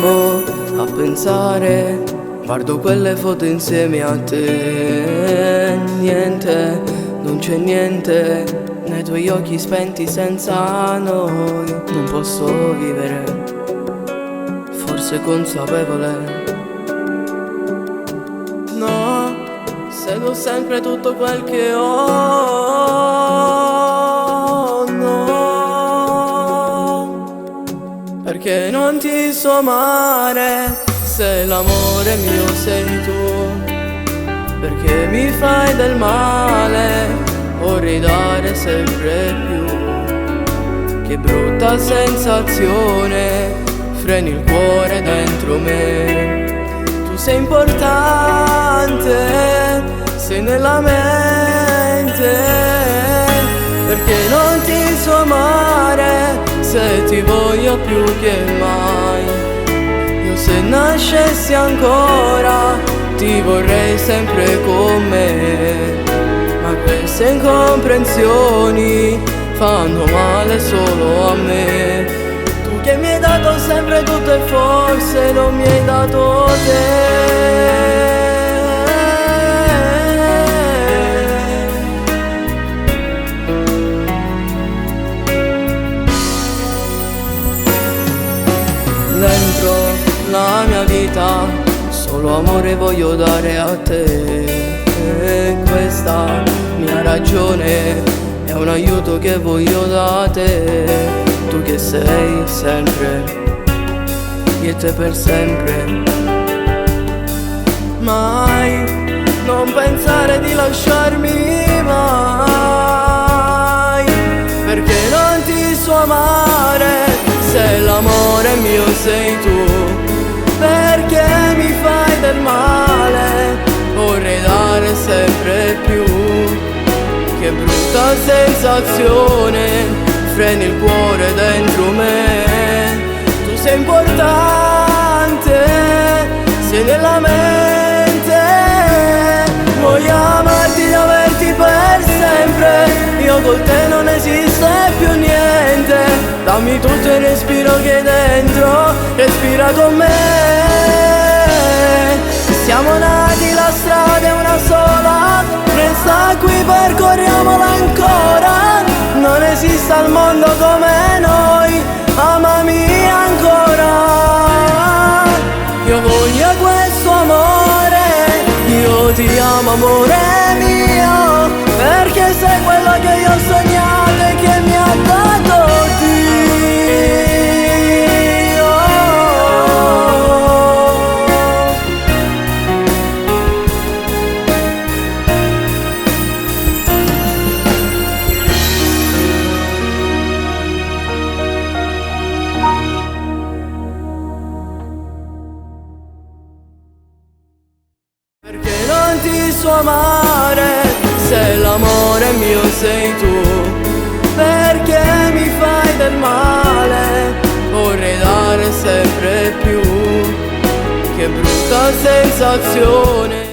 fermo a pensare, guardo quelle foto insieme a te. Niente, non c'è niente nei tuoi occhi spenti senza noi. Non posso vivere, forse consapevole. No, seguo sempre tutto quel che ho. No, perché non ti so amare se l'amore mio sei tu. Perché mi fai del male, vorrei dare sempre più. Che brutta sensazione, freni il cuore dentro me. Tu sei importante, sei nella mente. Perché non ti so amare se ti voglio più che mai. Io se nascessi ancora ti vorrei sempre con me. Ma queste incomprensioni fanno male solo a me. Tu che mi hai dato sempre tutto e forse non mi hai dato te. Dentro la mia vita solo amore voglio dare a te. E questa mia ragione è un aiuto che voglio da te. Tu che sei sempre, io e te per sempre. Mai, non pensare di lasciarmi mai. Perché non ti so amare se l'amore mio sei tu. Perché mi fai del male, vorrei dare sempre più. Che brutta sensazione, freni il cuore dentro me. Tu sei importante, sei nella mente. Voglio amarti e averti per sempre. Io con te non esiste più niente. Dammi tutto il respiro che dentro, respira con me. Siamo nati, la strada è una sola, resta qui, percorriamola ancora. Non esiste al mondo come noi, amami ancora. Io voglio questo amore, io ti amo amore mio. Perché sei quello che io ho sognato e che mi ha dato Dio. Perché non ti so amare se l'amore mio sei tu. Perché mi fai del male, vorrei dare sempre più. Che brutta sensazione.